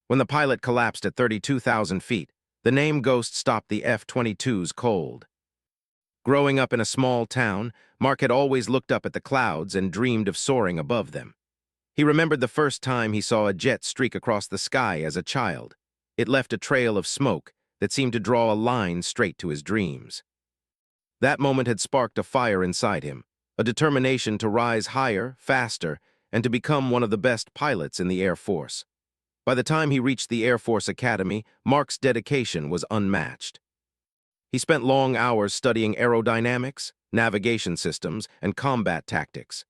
When the pilot collapsed at 32,000 feet, the name Ghost stopped the F-22s cold. Growing up in a small town, Mark had always looked up at the clouds and dreamed of soaring above them. He remembered the first time he saw a jet streak across the sky as a child. It left a trail of smoke that seemed to draw a line straight to his dreams. That moment had sparked a fire inside him, a determination to rise higher, faster, and to become one of the best pilots in the Air Force. By the time he reached the Air Force Academy, Mark's dedication was unmatched. He spent long hours studying aerodynamics, navigation systems, and combat tactics.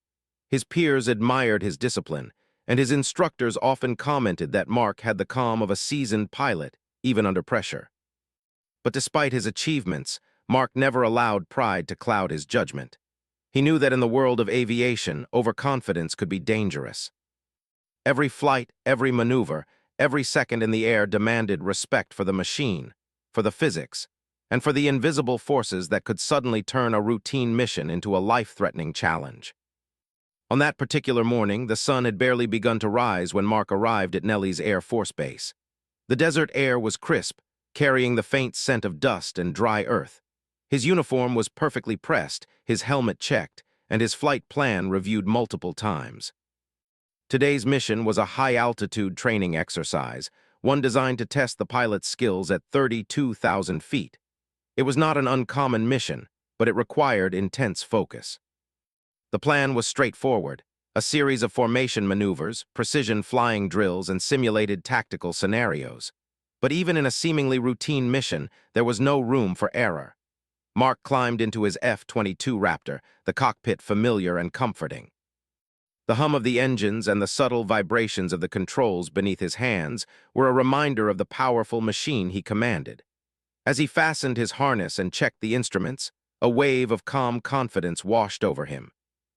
His peers admired his discipline, and his instructors often commented that Mark had the calm of a seasoned pilot, even under pressure. But despite his achievements, Mark never allowed pride to cloud his judgment. He knew that in the world of aviation, overconfidence could be dangerous. Every flight, every maneuver, every second in the air demanded respect for the machine, for the physics, and for the invisible forces that could suddenly turn a routine mission into a life-threatening challenge. On that particular morning, the sun had barely begun to rise when Mark arrived at Nellis Air Force Base. The desert air was crisp, carrying the faint scent of dust and dry earth. His uniform was perfectly pressed, his helmet checked, and his flight plan reviewed multiple times. Today's mission was a high-altitude training exercise, one designed to test the pilot's skills at 32,000 feet. It was not an uncommon mission, but it required intense focus. The plan was straightforward, a series of formation maneuvers, precision flying drills, and simulated tactical scenarios. But even in a seemingly routine mission, there was no room for error. Mark climbed into his F-22 Raptor, the cockpit familiar and comforting. The hum of the engines and the subtle vibrations of the controls beneath his hands were a reminder of the powerful machine he commanded. As he fastened his harness and checked the instruments, a wave of calm confidence washed over him.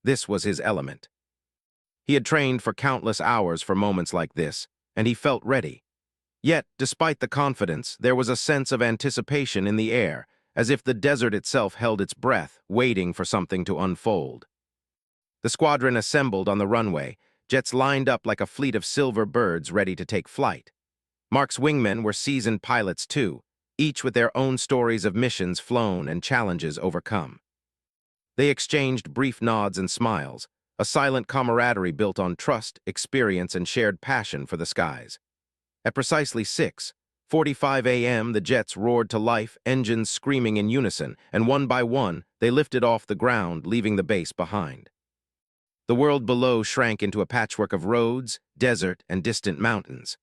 This was his element. He had trained for countless hours for moments like this, and he felt ready. Yet, despite the confidence, there was a sense of anticipation in the air, as if the desert itself held its breath, waiting for something to unfold. The squadron assembled on the runway, jets lined up like a fleet of silver birds ready to take flight. Mark's wingmen were seasoned pilots too, each with their own stories of missions flown and challenges overcome. They exchanged brief nods and smiles, a silent camaraderie built on trust, experience, and shared passion for the skies. At precisely 6:45 a.m., the jets roared to life, engines screaming in unison, and one by one, they lifted off the ground, leaving the base behind. The world below shrank into a patchwork of roads, desert, and distant mountains.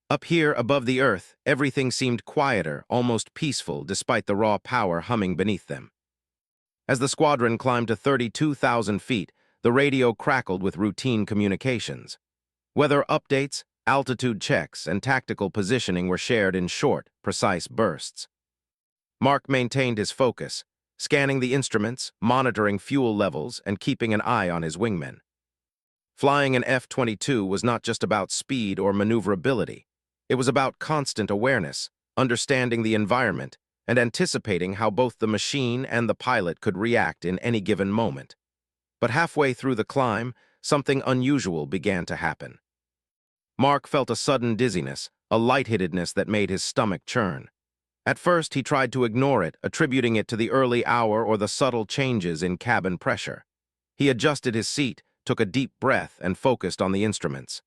Up here, above the earth, everything seemed quieter, almost peaceful, despite the raw power humming beneath them. As the squadron climbed to 32,000 feet, the radio crackled with routine communications. Weather updates, altitude checks, and tactical positioning were shared in short, precise bursts. Mark maintained his focus, scanning the instruments, monitoring fuel levels, and keeping an eye on his wingmen. Flying an F-22 was not just about speed or maneuverability. It was about constant awareness, understanding the environment, and anticipating how both the machine and the pilot could react in any given moment. But halfway through the climb, something unusual began to happen. Mark felt a sudden dizziness, a lightheadedness that made his stomach churn. At first, he tried to ignore it, attributing it to the early hour or the subtle changes in cabin pressure. He adjusted his seat, took a deep breath, and focused on the instruments.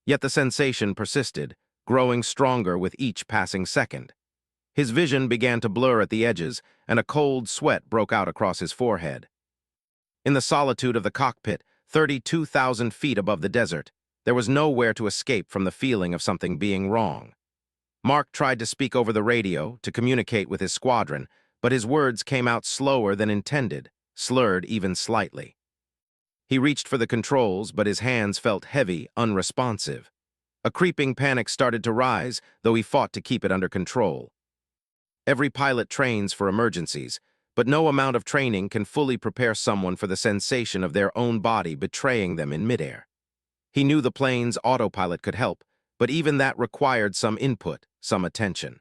Yet the sensation persisted, growing stronger with each passing second. His vision began to blur at the edges, and a cold sweat broke out across his forehead. In the solitude of the cockpit, 32,000 feet above the desert, there was nowhere to escape from the feeling of something being wrong. Mark tried to speak over the radio, to communicate with his squadron, but his words came out slower than intended, slurred even slightly. He reached for the controls, but his hands felt heavy, unresponsive. A creeping panic started to rise, though he fought to keep it under control. Every pilot trains for emergencies, but no amount of training can fully prepare someone for the sensation of their own body betraying them in midair. He knew the plane's autopilot could help, but even that required some input, some attention.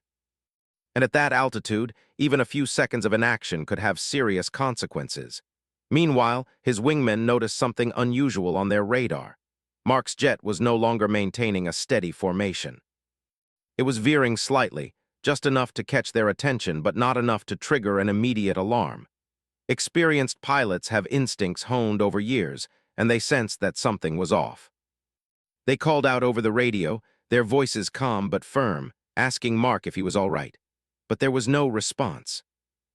And at that altitude, even a few seconds of inaction could have serious consequences. Meanwhile, his wingmen noticed something unusual on their radar. Mark's jet was no longer maintaining a steady formation. It was veering slightly, just enough to catch their attention but not enough to trigger an immediate alarm. Experienced pilots have instincts honed over years, and they sensed that something was off. They called out over the radio, their voices calm but firm, asking Mark if he was all right. But there was no response.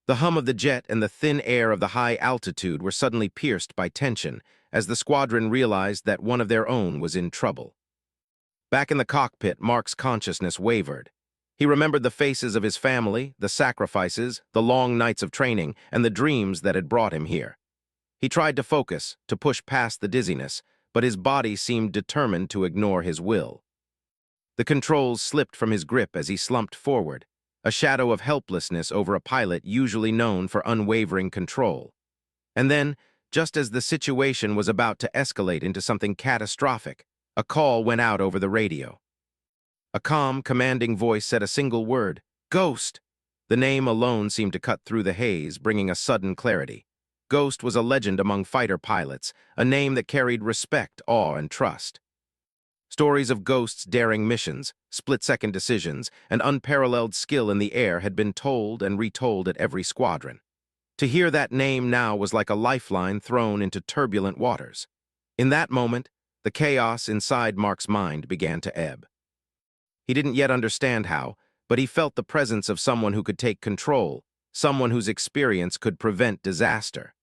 The hum of the jet and the thin air of the high altitude were suddenly pierced by tension as the squadron realized that one of their own was in trouble. Back in the cockpit, Mark's consciousness wavered. He remembered the faces of his family, the sacrifices, the long nights of training, and the dreams that had brought him here. He tried to focus, to push past the dizziness, but his body seemed determined to ignore his will. The controls slipped from his grip as he slumped forward, a shadow of helplessness over a pilot usually known for unwavering control. And then, just as the situation was about to escalate into something catastrophic, a call went out over the radio. A calm, commanding voice said a single word, "Ghost!" The name alone seemed to cut through the haze, bringing a sudden clarity. Ghost was a legend among fighter pilots, a name that carried respect, awe, and trust. Stories of Ghost's daring missions, split-second decisions, and unparalleled skill in the air had been told and retold at every squadron. To hear that name now was like a lifeline thrown into turbulent waters. In that moment, the chaos inside Mark's mind began to ebb. He didn't yet understand how, but he felt the presence of someone who could take control, someone whose experience could prevent disaster.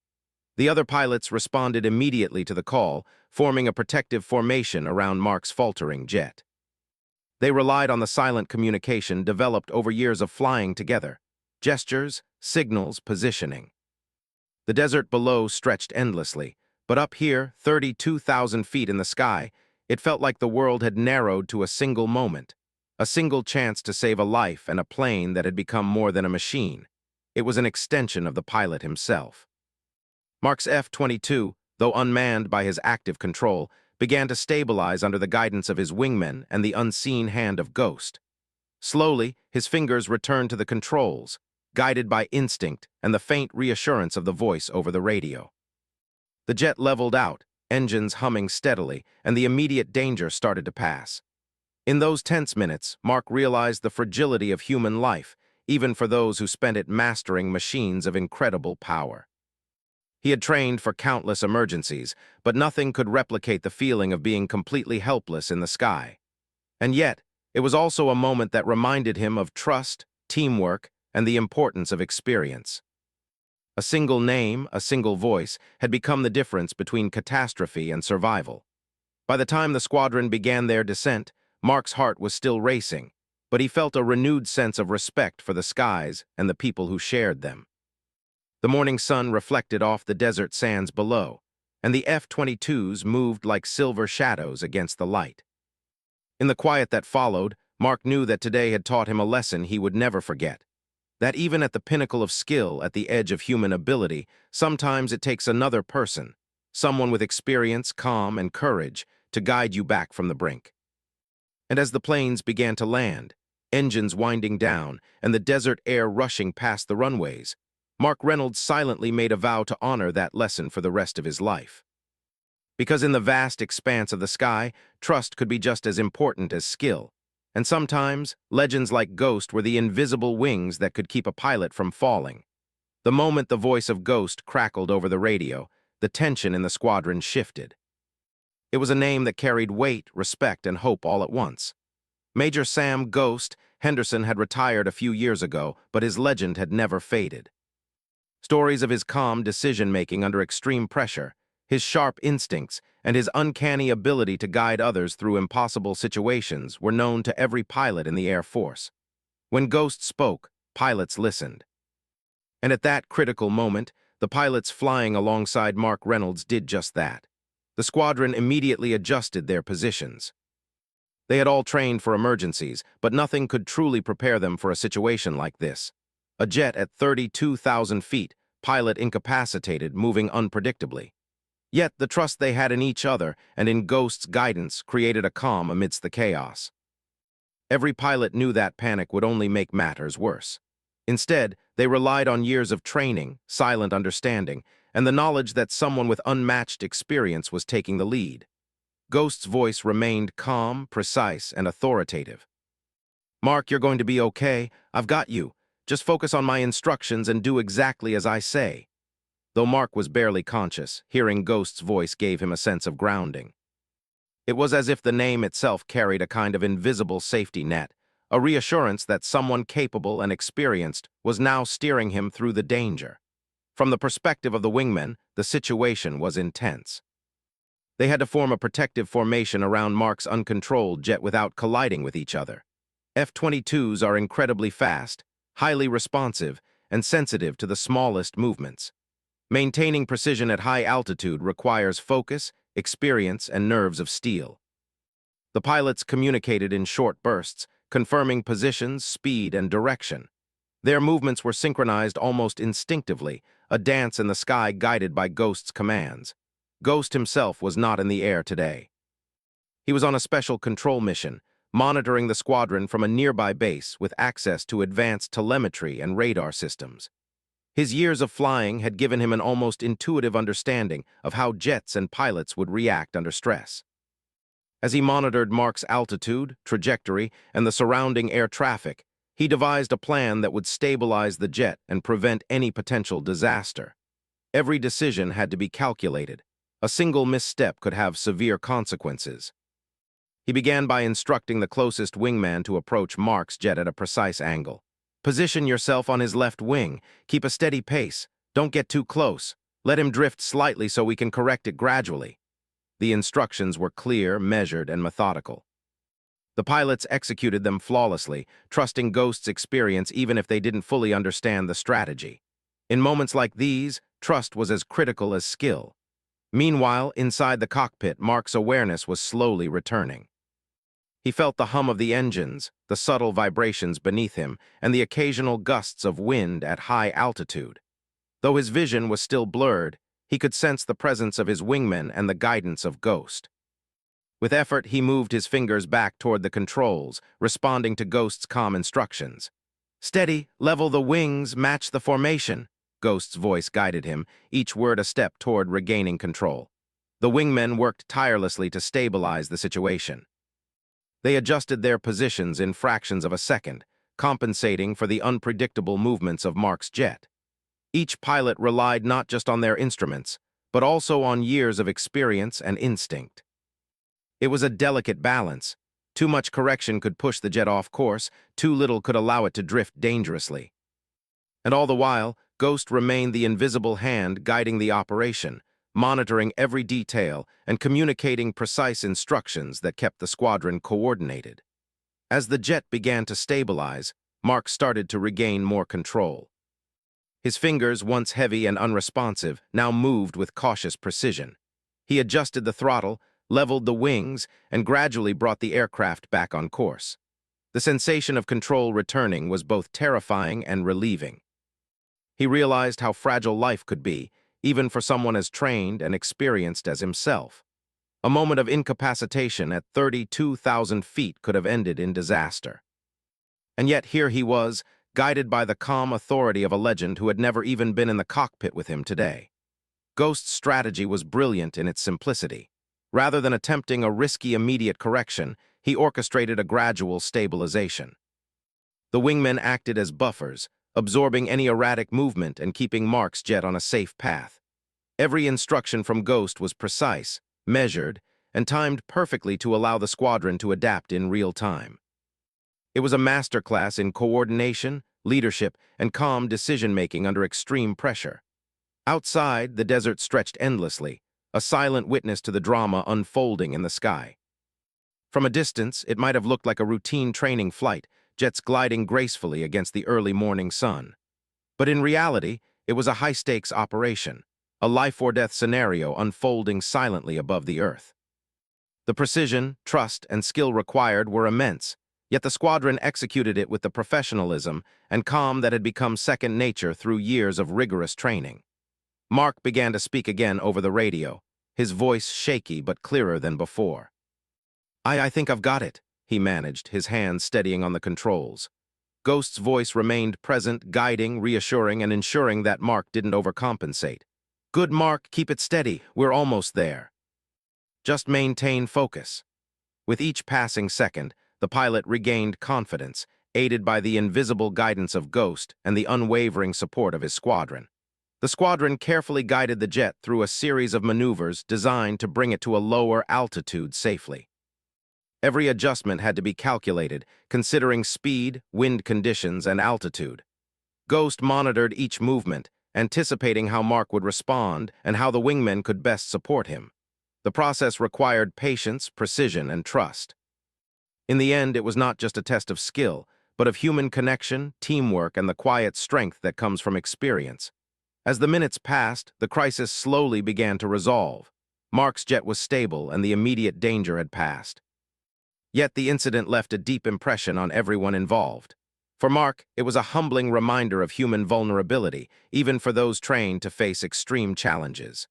The other pilots responded immediately to the call, forming a protective formation around Mark's faltering jet. They relied on the silent communication developed over years of flying together, gestures, signals, positioning. The desert below stretched endlessly, but up here, 32,000 feet in the sky, it felt like the world had narrowed to a single moment, a single chance to save a life and a plane that had become more than a machine. It was an extension of the pilot himself. Mark's F-22, though unmanned by his active control, began to stabilize under the guidance of his wingmen and the unseen hand of Ghost. Slowly, his fingers returned to the controls, guided by instinct and the faint reassurance of the voice over the radio. The jet leveled out, engines humming steadily, and the immediate danger started to pass. In those tense minutes, Mark realized the fragility of human life, even for those who spent it mastering machines of incredible power. He had trained for countless emergencies, but nothing could replicate the feeling of being completely helpless in the sky. And yet, it was also a moment that reminded him of trust, teamwork, and the importance of experience. A single name, a single voice, had become the difference between catastrophe and survival. By the time the squadron began their descent, Mark's heart was still racing, but he felt a renewed sense of respect for the skies and the people who shared them. The morning sun reflected off the desert sands below, and the F-22s moved like silver shadows against the light. In the quiet that followed, Mark knew that today had taught him a lesson he would never forget. That even at the pinnacle of skill, at the edge of human ability, sometimes it takes another person, someone with experience, calm, and courage, to guide you back from the brink. And as the planes began to land, engines winding down, and the desert air rushing past the runways, Mark Reynolds silently made a vow to honor that lesson for the rest of his life. Because in the vast expanse of the sky, trust could be just as important as skill. And sometimes, legends like Ghost were the invisible wings that could keep a pilot from falling. The moment the voice of Ghost crackled over the radio, the tension in the squadron shifted. It was a name that carried weight, respect, and hope all at once. Major Sam "Ghost" Henderson had retired a few years ago, but his legend had never faded. Stories of his calm decision-making under extreme pressure, his sharp instincts, and his uncanny ability to guide others through impossible situations were known to every pilot in the Air Force. When Ghost spoke, pilots listened. And at that critical moment, the pilots flying alongside Mark Reynolds did just that. The squadron immediately adjusted their positions. They had all trained for emergencies, but nothing could truly prepare them for a situation like this. A jet at 32,000 feet, pilot incapacitated, moving unpredictably. Yet the trust they had in each other and in Ghost's guidance created a calm amidst the chaos. Every pilot knew that panic would only make matters worse. Instead, they relied on years of training, silent understanding, and the knowledge that someone with unmatched experience was taking the lead. Ghost's voice remained calm, precise, and authoritative. Mark, you're going to be okay. I've got you. Just focus on my instructions and do exactly as I say. Though Mark was barely conscious, hearing Ghost's voice gave him a sense of grounding. It was as if the name itself carried a kind of invisible safety net, a reassurance that someone capable and experienced was now steering him through the danger. From the perspective of the wingmen, the situation was intense. They had to form a protective formation around Mark's uncontrolled jet without colliding with each other. F-22s are incredibly fast, highly responsive, and sensitive to the smallest movements. Maintaining precision at high altitude requires focus, experience, and nerves of steel. The pilots communicated in short bursts, confirming positions, speed, and direction. Their movements were synchronized almost instinctively, a dance in the sky guided by Ghost's commands. Ghost himself was not in the air today. He was on a special control mission, monitoring the squadron from a nearby base with access to advanced telemetry and radar systems. His years of flying had given him an almost intuitive understanding of how jets and pilots would react under stress. As he monitored Mark's altitude, trajectory, and the surrounding air traffic, he devised a plan that would stabilize the jet and prevent any potential disaster. Every decision had to be calculated. A single misstep could have severe consequences. He began by instructing the closest wingman to approach Mark's jet at a precise angle. Position yourself on his left wing. Keep a steady pace. Don't get too close. Let him drift slightly so we can correct it gradually. The instructions were clear, measured, and methodical. The pilots executed them flawlessly, trusting Ghost's experience even if they didn't fully understand the strategy. In moments like these, trust was as critical as skill. Meanwhile, inside the cockpit, Mark's awareness was slowly returning. He felt the hum of the engines, the subtle vibrations beneath him, and the occasional gusts of wind at high altitude. Though his vision was still blurred, he could sense the presence of his wingmen and the guidance of Ghost. With effort, he moved his fingers back toward the controls, responding to Ghost's calm instructions. "Steady, level the wings, match the formation," Ghost's voice guided him, each word a step toward regaining control. The wingmen worked tirelessly to stabilize the situation. They adjusted their positions in fractions of a second, compensating for the unpredictable movements of Mark's jet. Each pilot relied not just on their instruments, but also on years of experience and instinct. It was a delicate balance. Too much correction could push the jet off course, too little could allow it to drift dangerously. And all the while, Ghost remained the invisible hand guiding the operation, monitoring every detail and communicating precise instructions that kept the squadron coordinated. As the jet began to stabilize, Mark started to regain more control. His fingers, once heavy and unresponsive, now moved with cautious precision. He adjusted the throttle, leveled the wings, and gradually brought the aircraft back on course. The sensation of control returning was both terrifying and relieving. He realized how fragile life could be, even for someone as trained and experienced as himself. A moment of incapacitation at 32,000 feet could have ended in disaster. And yet here he was, guided by the calm authority of a legend who had never even been in the cockpit with him today. Ghost's strategy was brilliant in its simplicity. Rather than attempting a risky immediate correction, he orchestrated a gradual stabilization. The wingmen acted as buffers, absorbing any erratic movement and keeping Mark's jet on a safe path. Every instruction from Ghost was precise, measured, and timed perfectly to allow the squadron to adapt in real time. It was a masterclass in coordination, leadership, and calm decision-making under extreme pressure. Outside, the desert stretched endlessly, a silent witness to the drama unfolding in the sky. From a distance, it might have looked like a routine training flight, jets gliding gracefully against the early morning sun. But in reality, it was a high-stakes operation, a life-or-death scenario unfolding silently above the earth. The precision, trust, and skill required were immense, yet the squadron executed it with the professionalism and calm that had become second nature through years of rigorous training. Mark began to speak again over the radio, his voice shaky but clearer than before. I think I've got it," he managed, his hands steadying on the controls. Ghost's voice remained present, guiding, reassuring, and ensuring that Mark didn't overcompensate. "Good, Mark, keep it steady, we're almost there. Just maintain focus." With each passing second, the pilot regained confidence, aided by the invisible guidance of Ghost and the unwavering support of his squadron. The squadron carefully guided the jet through a series of maneuvers designed to bring it to a lower altitude safely. Every adjustment had to be calculated, considering speed, wind conditions, and altitude. Ghost monitored each movement, anticipating how Mark would respond and how the wingmen could best support him. The process required patience, precision, and trust. In the end, it was not just a test of skill, but of human connection, teamwork, and the quiet strength that comes from experience. As the minutes passed, the crisis slowly began to resolve. Mark's jet was stable, and the immediate danger had passed. Yet the incident left a deep impression on everyone involved. For Mark, it was a humbling reminder of human vulnerability, even for those trained to face extreme challenges.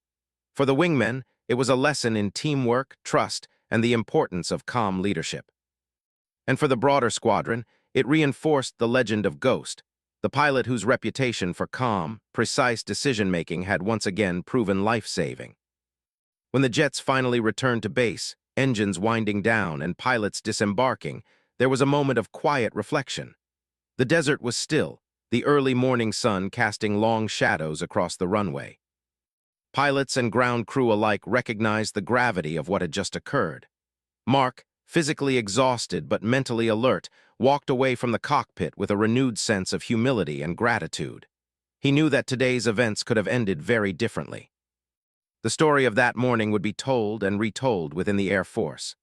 For the wingmen, it was a lesson in teamwork, trust, and the importance of calm leadership. And for the broader squadron, it reinforced the legend of Ghost, the pilot whose reputation for calm, precise decision-making had once again proven life-saving. When the jets finally returned to base, engines winding down and pilots disembarking, there was a moment of quiet reflection. The desert was still, the early morning sun casting long shadows across the runway. Pilots and ground crew alike recognized the gravity of what had just occurred. Mark, physically exhausted but mentally alert, walked away from the cockpit with a renewed sense of humility and gratitude. He knew that today's events could have ended very differently. The story of that morning would be told and retold within the Air Force.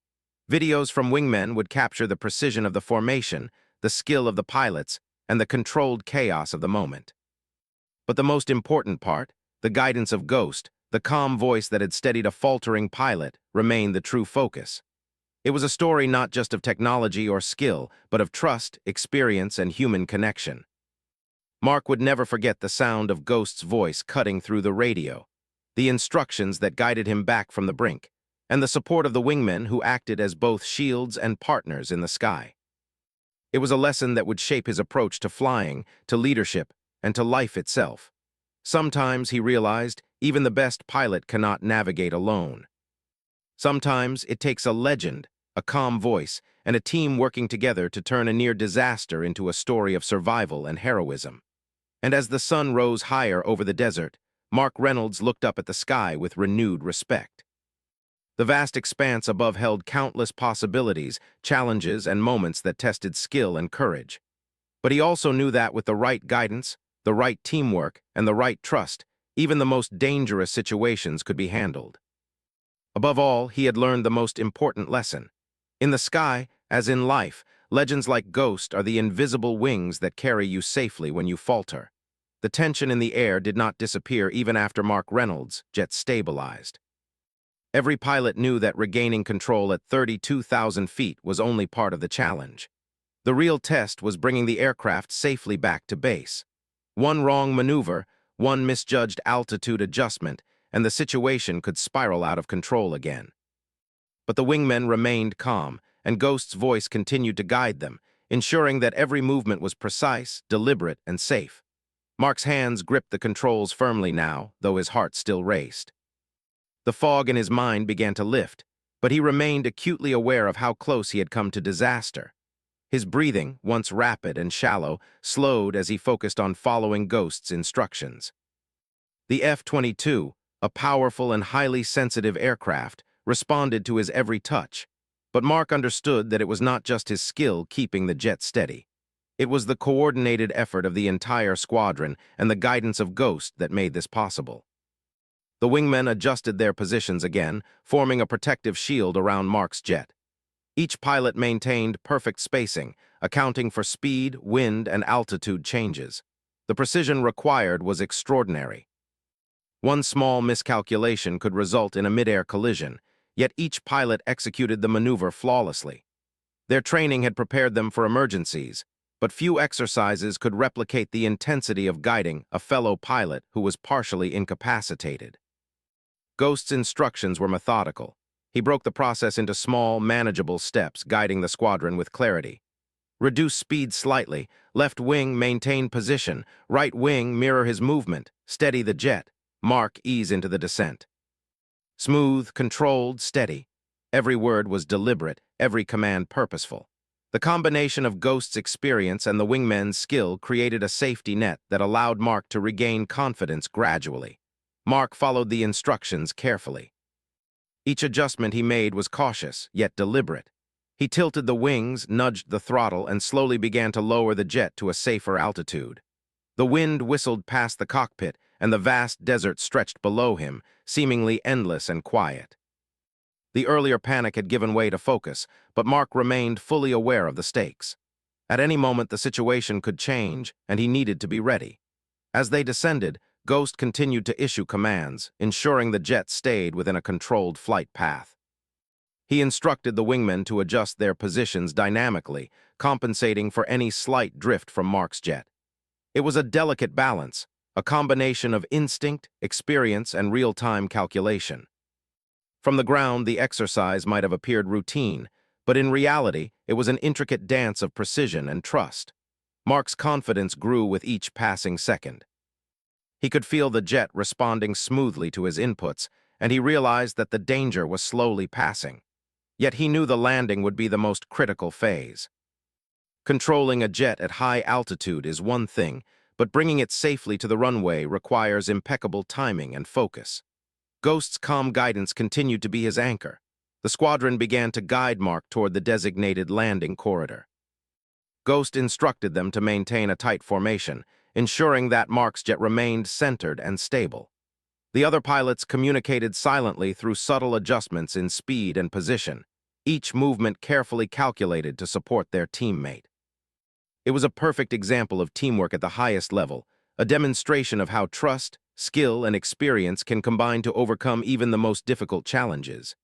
Videos from wingmen would capture the precision of the formation, the skill of the pilots, and the controlled chaos of the moment. But the most important part, the guidance of Ghost, the calm voice that had steadied a faltering pilot, remained the true focus. It was a story not just of technology or skill, but of trust, experience, and human connection. Mark would never forget the sound of Ghost's voice cutting through the radio, the instructions that guided him back from the brink, and the support of the wingmen who acted as both shields and partners in the sky. It was a lesson that would shape his approach to flying, to leadership, and to life itself. Sometimes, he realized, even the best pilot cannot navigate alone. Sometimes it takes a legend, a calm voice, and a team working together to turn a near disaster into a story of survival and heroism. And as the sun rose higher over the desert, Mark Reynolds looked up at the sky with renewed respect. The vast expanse above held countless possibilities, challenges, and moments that tested skill and courage. But he also knew that with the right guidance, the right teamwork, and the right trust, even the most dangerous situations could be handled. Above all, he had learned the most important lesson. In the sky, as in life, legends like Ghost are the invisible wings that carry you safely when you falter. The tension in the air did not disappear even after Mark Reynolds' jet stabilized. Every pilot knew that regaining control at 32,000 feet was only part of the challenge. The real test was bringing the aircraft safely back to base. One wrong maneuver, one misjudged altitude adjustment, and the situation could spiral out of control again. But the wingmen remained calm, and Ghost's voice continued to guide them, ensuring that every movement was precise, deliberate, and safe. Mark's hands gripped the controls firmly now, though his heart still raced. The fog in his mind began to lift, but he remained acutely aware of how close he had come to disaster. His breathing, once rapid and shallow, slowed as he focused on following Ghost's instructions. The F-22, a powerful and highly sensitive aircraft, responded to his every touch, but Mark understood that it was not just his skill keeping the jet steady. It was the coordinated effort of the entire squadron and the guidance of Ghost that made this possible. The wingmen adjusted their positions again, forming a protective shield around Mark's jet. Each pilot maintained perfect spacing, accounting for speed, wind, and altitude changes. The precision required was extraordinary. One small miscalculation could result in a mid-air collision, yet each pilot executed the maneuver flawlessly. Their training had prepared them for emergencies, but few exercises could replicate the intensity of guiding a fellow pilot who was partially incapacitated. Ghost's instructions were methodical. He broke the process into small, manageable steps, guiding the squadron with clarity. Reduce speed slightly, left wing maintain position, right wing mirror his movement, steady the jet, Mark ease into the descent. Smooth, controlled, steady. Every word was deliberate, every command purposeful. The combination of Ghost's experience and the wingman's skill created a safety net that allowed Mark to regain confidence gradually. Mark followed the instructions carefully. Each adjustment he made was cautious, yet deliberate. He tilted the wings, nudged the throttle, and slowly began to lower the jet to a safer altitude. The wind whistled past the cockpit, and the vast desert stretched below him, seemingly endless and quiet. The earlier panic had given way to focus, but Mark remained fully aware of the stakes. At any moment, the situation could change, and he needed to be ready. As they descended, Ghost continued to issue commands, ensuring the jet stayed within a controlled flight path. He instructed the wingmen to adjust their positions dynamically, compensating for any slight drift from Mark's jet. It was a delicate balance, a combination of instinct, experience, and real-time calculation. From the ground, the exercise might have appeared routine, but in reality, it was an intricate dance of precision and trust. Mark's confidence grew with each passing second. He could feel the jet responding smoothly to his inputs, and he realized that the danger was slowly passing. Yet he knew the landing would be the most critical phase. Controlling a jet at high altitude is one thing, but bringing it safely to the runway requires impeccable timing and focus. Ghost's calm guidance continued to be his anchor. The squadron began to guide Mark toward the designated landing corridor. Ghost instructed them to maintain a tight formation, ensuring that Mark's jet remained centered and stable. The other pilots communicated silently through subtle adjustments in speed and position, each movement carefully calculated to support their teammate. It was a perfect example of teamwork at the highest level, a demonstration of how trust, skill, and experience can combine to overcome even the most difficult challenges.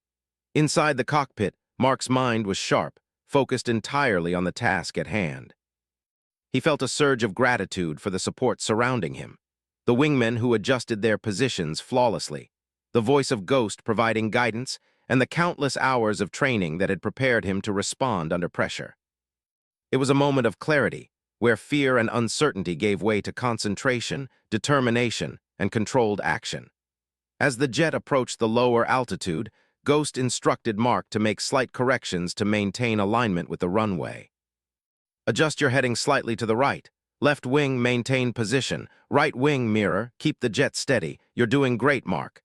Inside the cockpit, Mark's mind was sharp, focused entirely on the task at hand. He felt a surge of gratitude for the support surrounding him, the wingmen who adjusted their positions flawlessly, the voice of Ghost providing guidance, and the countless hours of training that had prepared him to respond under pressure. It was a moment of clarity, where fear and uncertainty gave way to concentration, determination, and controlled action. As the jet approached the lower altitude, Ghost instructed Mark to make slight corrections to maintain alignment with the runway. Adjust your heading slightly to the right. Left wing, maintain position. Right wing, mirror. Keep the jet steady. You're doing great, Mark.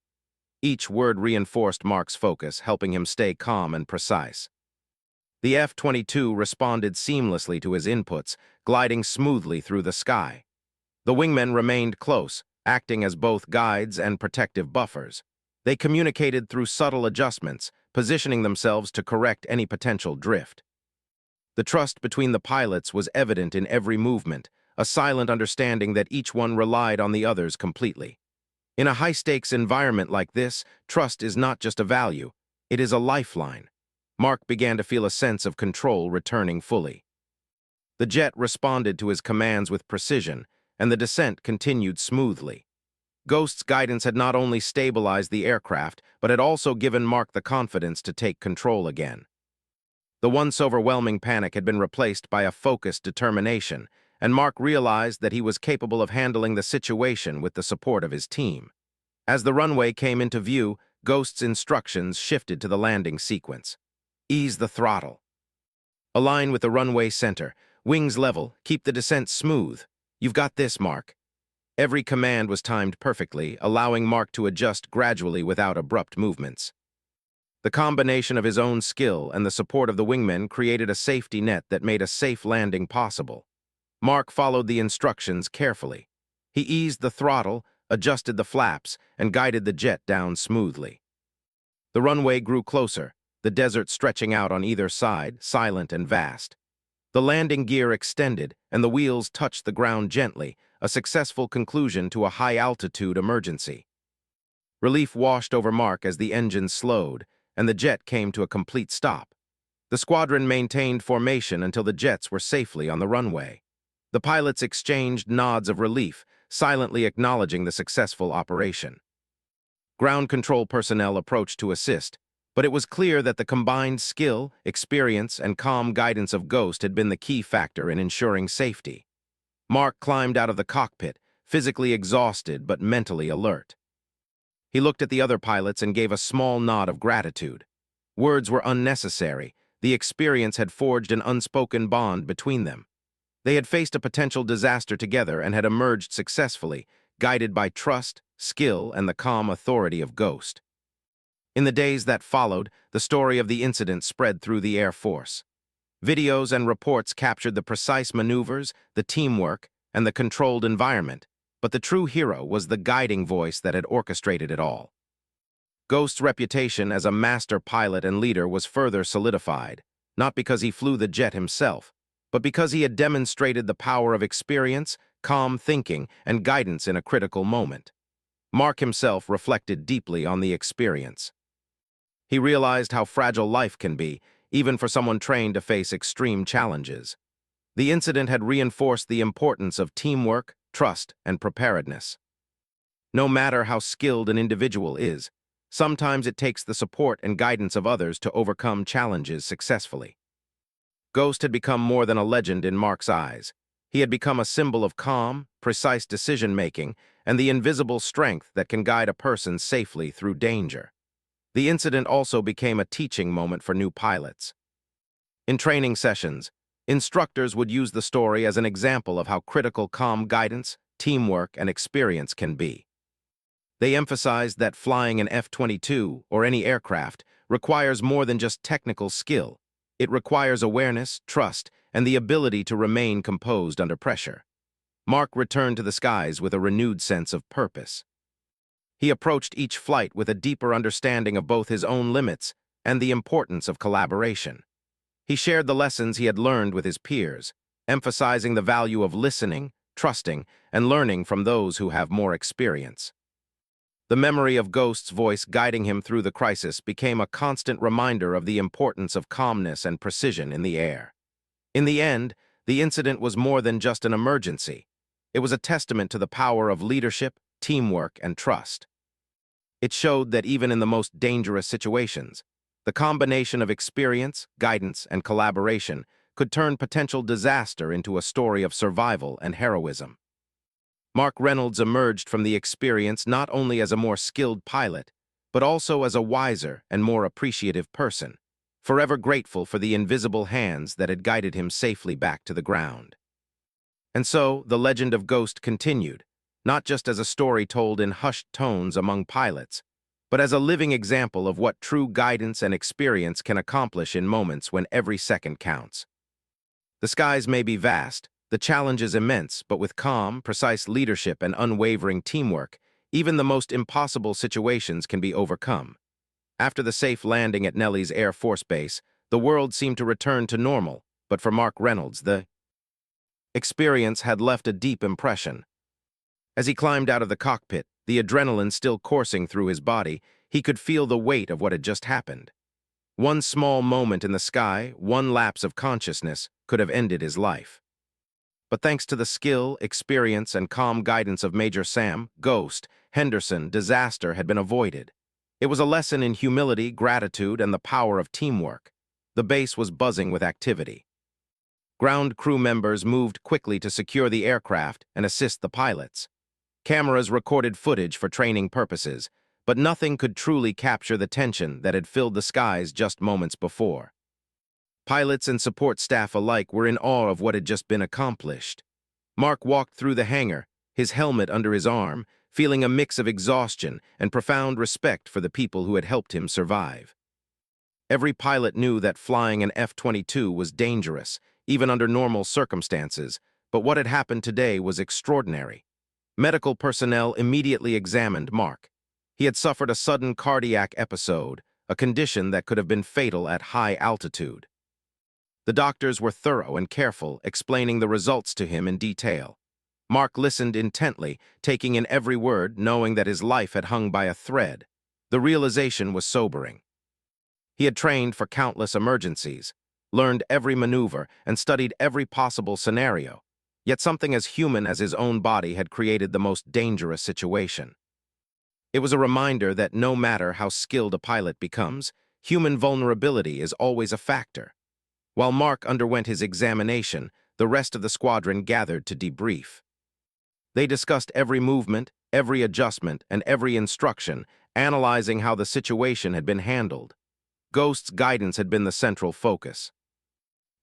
Each word reinforced Mark's focus, helping him stay calm and precise. The F-22 responded seamlessly to his inputs, gliding smoothly through the sky. The wingmen remained close, acting as both guides and protective buffers. They communicated through subtle adjustments, positioning themselves to correct any potential drift. The trust between the pilots was evident in every movement, a silent understanding that each one relied on the others completely. In a high-stakes environment like this, trust is not just a value, it is a lifeline. Mark began to feel a sense of control returning fully. The jet responded to his commands with precision, and the descent continued smoothly. Ghost's guidance had not only stabilized the aircraft, but had also given Mark the confidence to take control again. The once overwhelming panic had been replaced by a focused determination, and Mark realized that he was capable of handling the situation with the support of his team. As the runway came into view, Ghost's instructions shifted to the landing sequence. Ease the throttle. Align with the runway center. Wings level. Keep the descent smooth. You've got this, Mark. Every command was timed perfectly, allowing Mark to adjust gradually without abrupt movements. The combination of his own skill and the support of the wingmen created a safety net that made a safe landing possible. Mark followed the instructions carefully. He eased the throttle, adjusted the flaps, and guided the jet down smoothly. The runway grew closer, the desert stretching out on either side, silent and vast. The landing gear extended, and the wheels touched the ground gently, a successful conclusion to a high-altitude emergency. Relief washed over Mark as the engine slowed, and the jet came to a complete stop. The squadron maintained formation until the jets were safely on the runway. The pilots exchanged nods of relief, silently acknowledging the successful operation. Ground control personnel approached to assist, but it was clear that the combined skill, experience, and calm guidance of Ghost had been the key factor in ensuring safety. Mark climbed out of the cockpit, physically exhausted but mentally alert. He looked at the other pilots and gave a small nod of gratitude. Words were unnecessary. The experience had forged an unspoken bond between them. They had faced a potential disaster together and had emerged successfully, guided by trust, skill, and the calm authority of Ghost. In the days that followed, the story of the incident spread through the Air Force. Videos and reports captured the precise maneuvers, the teamwork, and the controlled environment, but the true hero was the guiding voice that had orchestrated it all. Ghost's reputation as a master pilot and leader was further solidified, not because he flew the jet himself, but because he had demonstrated the power of experience, calm thinking, and guidance in a critical moment. Mark himself reflected deeply on the experience. He realized how fragile life can be, even for someone trained to face extreme challenges. The incident had reinforced the importance of teamwork, trust, and preparedness. No matter how skilled an individual is, sometimes it takes the support and guidance of others to overcome challenges successfully. Ghost had become more than a legend in Mark's eyes. He had become a symbol of calm, precise decision-making, and the invisible strength that can guide a person safely through danger. The incident also became a teaching moment for new pilots. In training sessions, instructors would use the story as an example of how critical calm guidance, teamwork, and experience can be. They emphasized that flying an F-22 or any aircraft requires more than just technical skill. It requires awareness, trust, and the ability to remain composed under pressure. Mark returned to the skies with a renewed sense of purpose. He approached each flight with a deeper understanding of both his own limits and the importance of collaboration. He shared the lessons he had learned with his peers, emphasizing the value of listening, trusting, and learning from those who have more experience. The memory of Ghost's voice guiding him through the crisis became a constant reminder of the importance of calmness and precision in the air. In the end, the incident was more than just an emergency. It was a testament to the power of leadership, teamwork, and trust. It showed that even in the most dangerous situations, the combination of experience, guidance, and collaboration could turn potential disaster into a story of survival and heroism. Mark Reynolds emerged from the experience not only as a more skilled pilot, but also as a wiser and more appreciative person, forever grateful for the invisible hands that had guided him safely back to the ground. And so, the legend of Ghost continued, not just as a story told in hushed tones among pilots, but as a living example of what true guidance and experience can accomplish in moments when every second counts. The skies may be vast, the challenge is immense, but with calm, precise leadership and unwavering teamwork, even the most impossible situations can be overcome. After the safe landing at Nellis Air Force Base, the world seemed to return to normal, but for Mark Reynolds, the experience had left a deep impression. As he climbed out of the cockpit, the adrenaline still coursing through his body, he could feel the weight of what had just happened. One small moment in the sky, one lapse of consciousness, could have ended his life. But thanks to the skill, experience, and calm guidance of Major Sam, Ghost, Henderson, disaster had been avoided. It was a lesson in humility, gratitude, and the power of teamwork. The base was buzzing with activity. Ground crew members moved quickly to secure the aircraft and assist the pilots. Cameras recorded footage for training purposes, but nothing could truly capture the tension that had filled the skies just moments before. Pilots and support staff alike were in awe of what had just been accomplished. Mark walked through the hangar, his helmet under his arm, feeling a mix of exhaustion and profound respect for the people who had helped him survive. Every pilot knew that flying an F-22 was dangerous, even under normal circumstances, but what had happened today was extraordinary. Medical personnel immediately examined Mark. He had suffered a sudden cardiac episode, a condition that could have been fatal at high altitude. The doctors were thorough and careful, explaining the results to him in detail. Mark listened intently, taking in every word, knowing that his life had hung by a thread. The realization was sobering. He had trained for countless emergencies, learned every maneuver, and studied every possible scenario. Yet something as human as his own body had created the most dangerous situation. It was a reminder that no matter how skilled a pilot becomes, human vulnerability is always a factor. While Mark underwent his examination, the rest of the squadron gathered to debrief. They discussed every movement, every adjustment, and every instruction, analyzing how the situation had been handled. Ghost's guidance had been the central focus.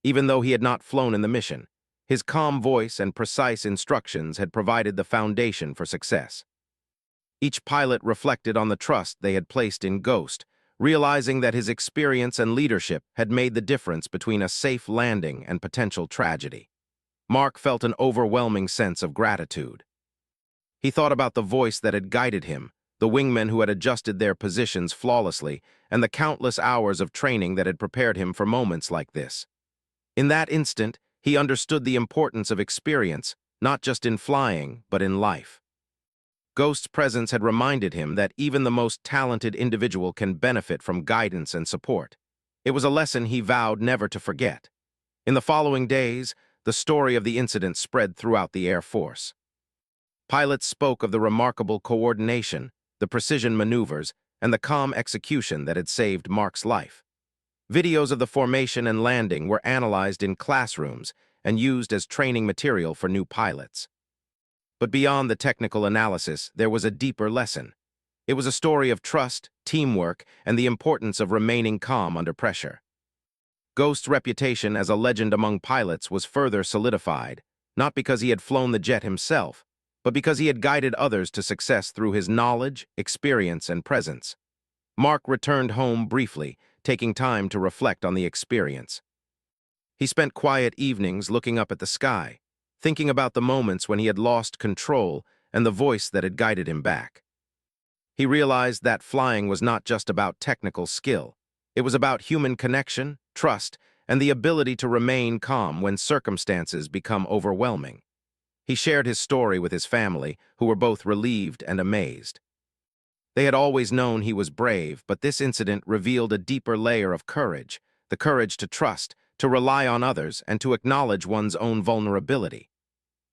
Even though he had not flown in the mission, his calm voice and precise instructions had provided the foundation for success. Each pilot reflected on the trust they had placed in Ghost, realizing that his experience and leadership had made the difference between a safe landing and potential tragedy. Mark felt an overwhelming sense of gratitude. He thought about the voice that had guided him, the wingmen who had adjusted their positions flawlessly, and the countless hours of training that had prepared him for moments like this. In that instant, he understood the importance of experience, not just in flying, but in life. Ghost's presence had reminded him that even the most talented individual can benefit from guidance and support. It was a lesson he vowed never to forget. In the following days, the story of the incident spread throughout the Air Force. Pilots spoke of the remarkable coordination, the precision maneuvers, and the calm execution that had saved Mark's life. Videos of the formation and landing were analyzed in classrooms and used as training material for new pilots. But beyond the technical analysis, there was a deeper lesson. It was a story of trust, teamwork, and the importance of remaining calm under pressure. Ghost's reputation as a legend among pilots was further solidified, not because he had flown the jet himself, but because he had guided others to success through his knowledge, experience, and presence. Mark returned home briefly, taking time to reflect on the experience. He spent quiet evenings looking up at the sky, thinking about the moments when he had lost control and the voice that had guided him back. He realized that flying was not just about technical skill. It was about human connection, trust, and the ability to remain calm when circumstances become overwhelming. He shared his story with his family, who were both relieved and amazed. They had always known he was brave, but this incident revealed a deeper layer of courage, the courage to trust, to rely on others, and to acknowledge one's own vulnerability.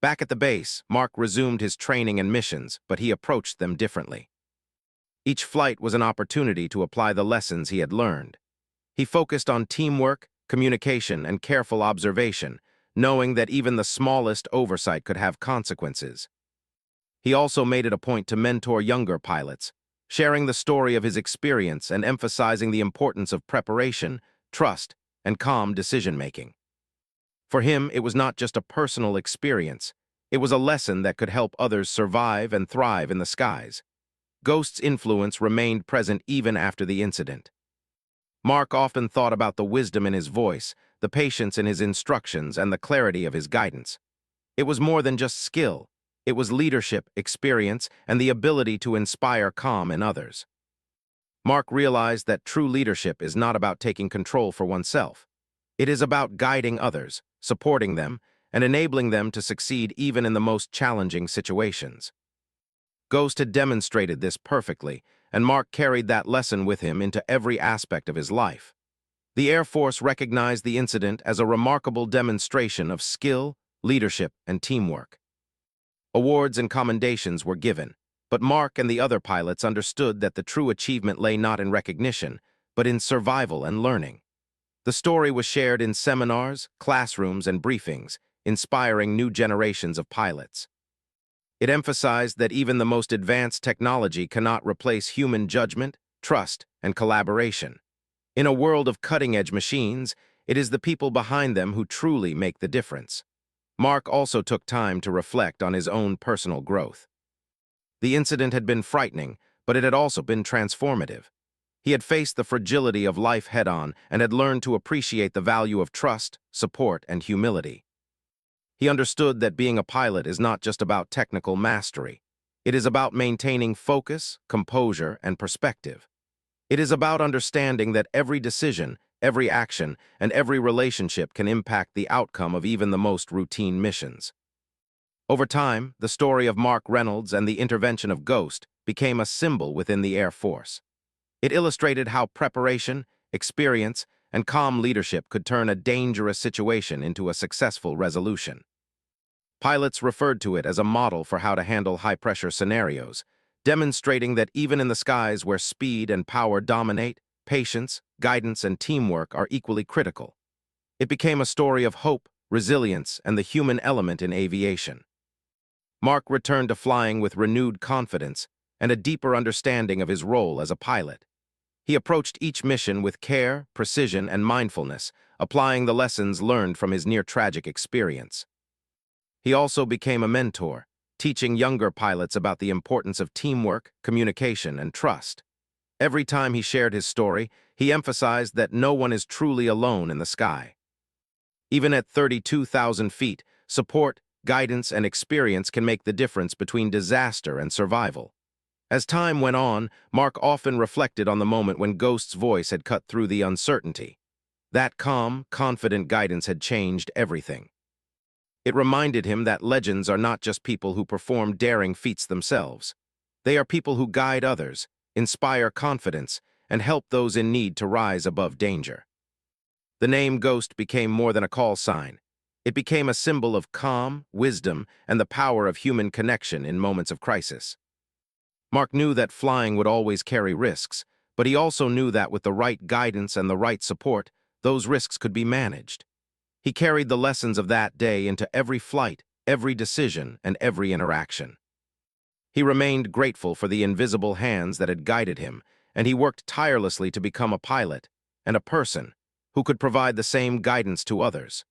Back at the base, Mark resumed his training and missions, but he approached them differently. Each flight was an opportunity to apply the lessons he had learned. He focused on teamwork, communication, and careful observation, knowing that even the smallest oversight could have consequences. He also made it a point to mentor younger pilots, sharing the story of his experience and emphasizing the importance of preparation, trust, and calm decision-making. For him, it was not just a personal experience. It was a lesson that could help others survive and thrive in the skies. Ghost's influence remained present even after the incident. Mark often thought about the wisdom in his voice, the patience in his instructions, and the clarity of his guidance. It was more than just skill. It was leadership, experience, and the ability to inspire calm in others. Mark realized that true leadership is not about taking control for oneself. It is about guiding others, supporting them, and enabling them to succeed even in the most challenging situations. Ghost had demonstrated this perfectly, and Mark carried that lesson with him into every aspect of his life. The Air Force recognized the incident as a remarkable demonstration of skill, leadership, and teamwork. Awards and commendations were given, but Mark and the other pilots understood that the true achievement lay not in recognition, but in survival and learning. The story was shared in seminars, classrooms, and briefings, inspiring new generations of pilots. It emphasized that even the most advanced technology cannot replace human judgment, trust, and collaboration. In a world of cutting-edge machines, it is the people behind them who truly make the difference. Mark also took time to reflect on his own personal growth. The incident had been frightening, but it had also been transformative. He had faced the fragility of life head-on and had learned to appreciate the value of trust, support, and humility. He understood that being a pilot is not just about technical mastery. It is about maintaining focus, composure, and perspective. It is about understanding that every decision, every action, and every relationship can impact the outcome of even the most routine missions. Over time, the story of Mark Reynolds and the intervention of Ghost became a symbol within the Air Force. It illustrated how preparation, experience, and calm leadership could turn a dangerous situation into a successful resolution. Pilots referred to it as a model for how to handle high-pressure scenarios, demonstrating that even in the skies where speed and power dominate, patience, guidance, and teamwork are equally critical. It became a story of hope, resilience, and the human element in aviation. Mark returned to flying with renewed confidence and a deeper understanding of his role as a pilot. He approached each mission with care, precision, and mindfulness, applying the lessons learned from his near-tragic experience. He also became a mentor, teaching younger pilots about the importance of teamwork, communication, and trust. Every time he shared his story, he emphasized that no one is truly alone in the sky. Even at 32,000 feet, support, guidance, and experience can make the difference between disaster and survival. As time went on, Mark often reflected on the moment when Ghost's voice had cut through the uncertainty. That calm, confident guidance had changed everything. It reminded him that legends are not just people who perform daring feats themselves. They are people who guide others, inspire confidence, and help those in need to rise above danger. The name Ghost became more than a call sign. It became a symbol of calm, wisdom, and the power of human connection in moments of crisis. Mark knew that flying would always carry risks, but he also knew that with the right guidance and the right support, those risks could be managed. He carried the lessons of that day into every flight, every decision, and every interaction. He remained grateful for the invisible hands that had guided him, and he worked tirelessly to become a pilot and a person who could provide the same guidance to others.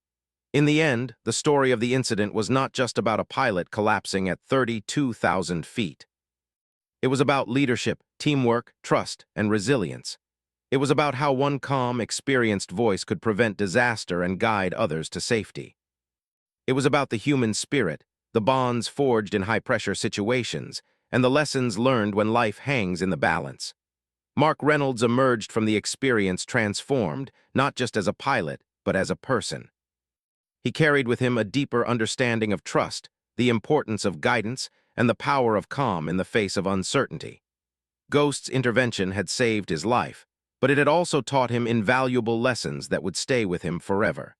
In the end, the story of the incident was not just about a pilot collapsing at 32,000 feet. It was about leadership, teamwork, trust, and resilience. It was about how one calm, experienced voice could prevent disaster and guide others to safety. It was about the human spirit, the bonds forged in high-pressure situations, and the lessons learned when life hangs in the balance. Mark Reynolds emerged from the experience transformed, not just as a pilot, but as a person. He carried with him a deeper understanding of trust, the importance of guidance, and the power of calm in the face of uncertainty. Ghost's intervention had saved his life, but it had also taught him invaluable lessons that would stay with him forever.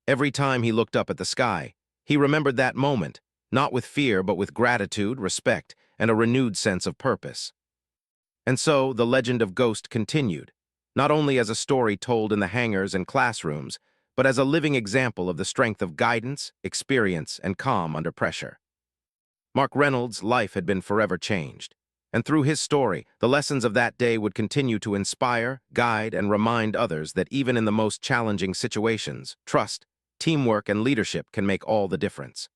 Every time he looked up at the sky, he remembered that moment, not with fear but with gratitude, respect, and a renewed sense of purpose. And so, the legend of Ghost continued, not only as a story told in the hangars and classrooms, but as a living example of the strength of guidance, experience, and calm under pressure. Mark Reynolds' life had been forever changed, and through his story, the lessons of that day would continue to inspire, guide, and remind others that even in the most challenging situations, trust, teamwork, and leadership can make all the difference.